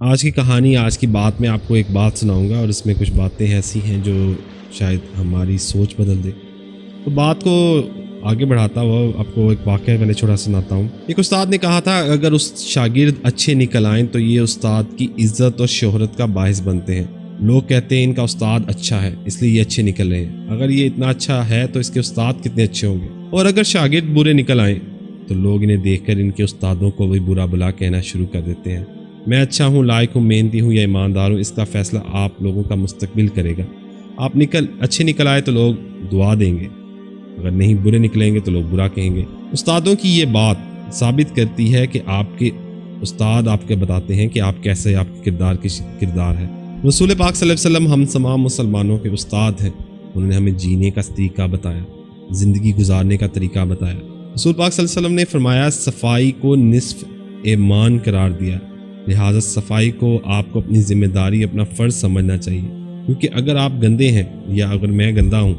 آج کی کہانی، آج کی بات میں آپ کو ایک بات سناؤں گا اور اس میں کچھ باتیں ایسی ہیں جو شاید ہماری سوچ بدل دے۔ تو بات کو آگے بڑھاتا ہوا آپ کو ایک واقعہ میں نے چھوڑا سناتا ہوں۔ ایک استاد نے کہا تھا اگر اس شاگرد اچھے نکل آئیں تو یہ استاد کی عزت اور شہرت کا باعث بنتے ہیں۔ لوگ کہتے ہیں ان کا استاد اچھا ہے اس لیے یہ اچھے نکل رہے ہیں۔ اگر یہ اتنا اچھا ہے تو اس کے استاد کتنے اچھے ہوں گے۔ اور اگر شاگرد برے نکل آئیں تو لوگ انہیں دیکھ کر ان کے استادوں کو بھی برا بلا کہنا شروع کر دیتے ہیں۔ میں اچھا ہوں، لائق ہوں، محنتی ہوں یا ایماندار ہوں، اس کا فیصلہ آپ لوگوں کا مستقبل کرے گا۔ آپ اچھے نکل آئے تو لوگ دعا دیں گے، اگر نہیں برے نکلیں گے تو لوگ برا کہیں گے۔ استادوں کی یہ بات ثابت کرتی ہے کہ آپ کے استاد آپ کے بتاتے ہیں کہ آپ کیسے، آپ کے کردار ہے۔ رسول پاک صلی اللہ علیہ وسلم ہم تمام مسلمانوں کے استاد ہیں۔ انہوں نے ہمیں جینے کا طریقہ بتایا، زندگی گزارنے کا طریقہ بتایا۔ رسول پاک صلی اللہ علیہ وسلم نے فرمایا صفائی کو نصف ایمان قرار دیا، لہٰذا صفائی کو آپ کو اپنی ذمہ داری، اپنا فرض سمجھنا چاہیے، کیونکہ اگر آپ گندے ہیں یا اگر میں گندا ہوں،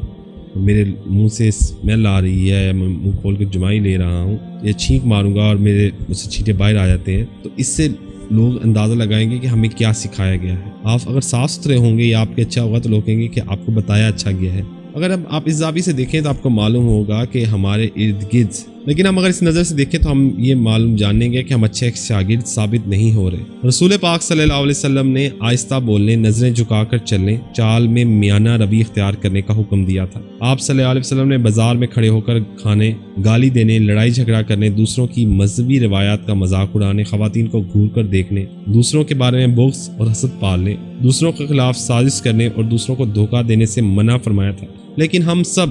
میرے منہ سے اسمیل آ رہی ہے یا میں منہ کھول کے جمائی لے رہا ہوں یا چھینک ماروں گا اور مجھ سے چھینٹے باہر آ جاتے ہیں، تو اس سے لوگ اندازہ لگائیں گے کہ ہمیں کیا سکھایا گیا ہے۔ آپ اگر صاف ستھرے ہوں گے یا آپ کے اچھا ہوگا تو لوگ کہیں گے کہ آپ کو بتایا اچھا گیا ہے۔ اگر اب آپ اس زاویے سے دیکھیں تو آپ کو معلوم ہوگا کہ ہمارے ارد گرد، لیکن ہم اگر اس نظر سے دیکھیں تو ہم یہ معلوم جانیں گے کہ ہم اچھے شاگرد ثابت نہیں ہو رہے۔ رسول پاک صلی اللہ علیہ وسلم نے آہستہ بولنے، نظریں جھکا کر چلنے، چال میں میانہ روی اختیار کرنے کا حکم دیا تھا۔ آپ صلی اللہ علیہ وسلم نے بازار میں کھڑے ہو کر کھانے، گالی دینے، لڑائی جھگڑا کرنے، دوسروں کی مذہبی روایات کا مذاق اڑانے، خواتین کو گھور کر دیکھنے، دوسروں کے بارے میں بغض اور حسد پالنے، دوسروں کے خلاف سازش کرنے اور دوسروں کو دھوکہ دینے سے منع فرمایا تھا۔ لیکن ہم سب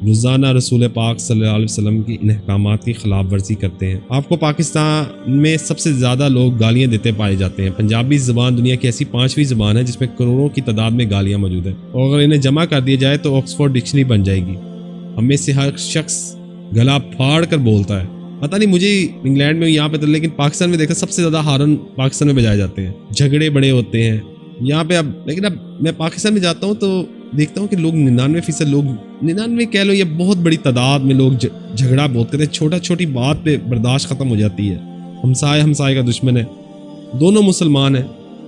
روزانہ رسول پاک صلی اللہ علیہ وسلم کی ان احکامات کی خلاف ورزی کرتے ہیں۔ آپ کو پاکستان میں سب سے زیادہ لوگ گالیاں دیتے پائے جاتے ہیں۔ پنجابی زبان دنیا کی ایسی 5ویں زبان ہے جس میں کروڑوں کی تعداد میں گالیاں موجود ہیں، اور اگر انہیں جمع کر دیا جائے تو آکسفورڈ ڈکشنری بن جائے گی۔ ہم میں سے ہر شخص گلا پھاڑ کر بولتا ہے۔ پتہ نہیں مجھے انگلینڈ میں یہاں پہ، لیکن پاکستان میں دیکھا سب سے زیادہ ہارن پاکستان میں بجائے جاتے ہیں، جھگڑے بڑے ہوتے ہیں یہاں پہ۔ لیکن اب میں پاکستان میں جاتا ہوں تو دیکھتا ہوں کہ لوگ 99% لوگ 99 کہہ لو، یہ بہت بڑی تعداد میں لوگ جھگڑا بہت کرتے ہیں، چھوٹی بات پہ برداشت ختم ہو جاتی ہے۔ ہمسائے کا دشمن ہے، دونوں مسلمان ہیں،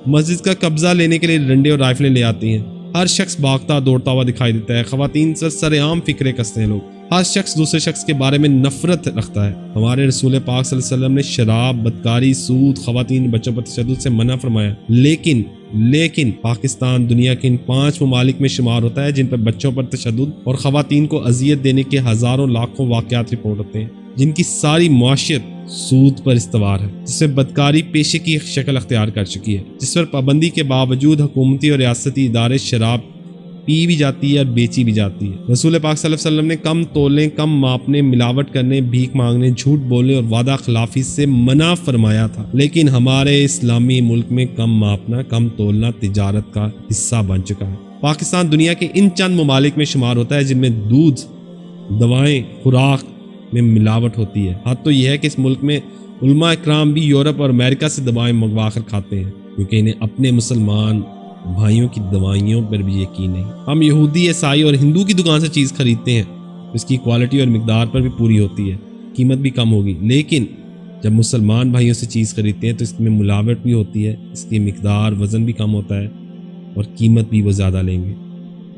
مسجد کا قبضہ لینے کے لیے ڈنڈے اور رائفلیں لے آتی ہیں۔ ہر شخص بھاگتا دوڑتا ہوا دکھائی دیتا ہے، خواتین سے سرعام فکرے کستے ہیں لوگ، ہر شخص دوسرے شخص کے بارے میں نفرت رکھتا ہے۔ ہمارے رسول پاک صلی اللہ علیہ وسلم نے شراب، بدکاری، سود، خواتین، بچوں پر تشدد سے منع فرمایا، لیکن پاکستان دنیا کے ان 5 ممالک میں شمار ہوتا ہے جن پر بچوں پر تشدد اور خواتین کو اذیت دینے کے ہزاروں لاکھوں واقعات رپورٹ ہوتے ہیں، جن کی ساری معاشیت سود پر استوار ہے، جس میں بدکاری پیشے کی شکل اختیار کر چکی ہے، جس پر پابندی کے باوجود حکومتی اور ریاستی ادارے شراب پی بھی جاتی ہے اور بیچی بھی جاتی ہے۔ رسول پاک صلی اللہ علیہ وسلم نے کم تولنے، کم ماپنے، ملاوٹ کرنے، بھیک مانگنے، جھوٹ بولنے اور وعدہ خلافی سے منع فرمایا تھا، لیکن ہمارے اسلامی ملک میں کم ماپنا، کم تولنا تجارت کا حصہ بن چکا ہے۔ پاکستان دنیا کے ان چند ممالک میں شمار ہوتا ہے جن میں دودھ، دوائیں، خوراک میں ملاوٹ ہوتی ہے۔ حد تو یہ ہے کہ اس ملک میں علماء اکرام بھی یورپ اور امریکہ سے دوائیں منگوا کر کھاتے ہیں، کیونکہ انہیں اپنے مسلمان بھائیوں کی دوائیوں پر بھی یقین نہیں۔ ہم یہودی، عیسائی اور ہندو کی دکان سے چیز خریدتے ہیں، اس کی کوالٹی اور مقدار پر بھی پوری ہوتی ہے، قیمت بھی کم ہوگی، لیکن جب مسلمان بھائیوں سے چیز خریدتے ہیں تو اس میں ملاوٹ بھی ہوتی ہے، اس کی مقدار، وزن بھی کم ہوتا ہے اور قیمت بھی وہ زیادہ لیں گے۔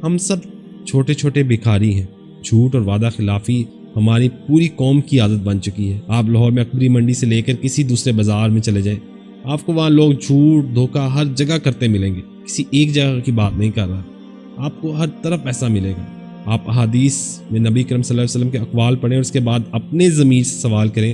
ہم سب چھوٹے بھکاری ہیں۔ جھوٹ اور وعدہ خلافی ہماری پوری قوم کی عادت بن چکی ہے۔ آپ لاہور میں اکبری منڈی سے لے کر کسی دوسرے بازار میں چلے جائیں، آپ کو وہاں لوگ جھوٹ، دھوکہ ہر جگہ کرتے ملیں گے۔ کسی ایک جگہ کی بات نہیں کر رہا، آپ کو ہر طرف ایسا ملے گا۔ آپ احادیث میں نبی اکرم صلی اللہ علیہ وسلم کے اقوال پڑھیں اور اس کے بعد اپنے ضمیر سے سوال کریں،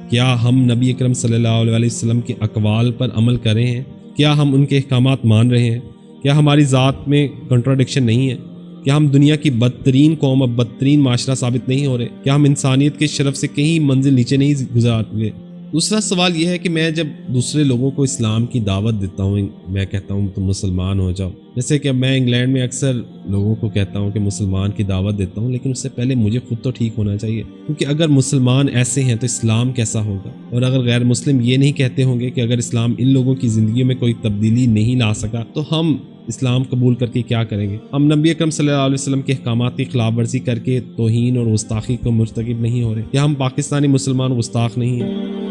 کیا ہم نبی اکرم صلی اللہ علیہ وسلم کے اقوال پر عمل کر رہے ہیں؟ کیا ہم ان کے احکامات مان رہے ہیں؟ کیا ہماری ذات میں کنٹراڈکشن نہیں ہے؟ کیا ہم دنیا کی بدترین قوم اور بدترین معاشرہ ثابت نہیں ہو رہے؟ کیا ہم انسانیت کے شرف سے کہیں منزل نیچے نہیں گزار رہے؟ دوسرا سوال یہ ہے کہ میں جب دوسرے لوگوں کو اسلام کی دعوت دیتا ہوں، میں کہتا ہوں تم مسلمان ہو جاؤ، جیسے کہ میں انگلینڈ میں اکثر لوگوں کو کہتا ہوں کہ مسلمان کی دعوت دیتا ہوں، لیکن اس سے پہلے مجھے خود تو ٹھیک ہونا چاہیے، کیونکہ اگر مسلمان ایسے ہیں تو اسلام کیسا ہوگا؟ اور اگر غیر مسلم یہ نہیں کہتے ہوں گے کہ اگر اسلام ان لوگوں کی زندگیوں میں کوئی تبدیلی نہیں لا سکا تو ہم اسلام قبول کر کے کیا کریں گے؟ ہم نبی اکرم صلی اللہ علیہ وسلم کے احکامات کی خلاف ورزی کر کے توہین اور گستاخی کو مرتکب نہیں ہو رہے؟ کیا ہم پاکستانی مسلمان گستاخ نہیں ہیں؟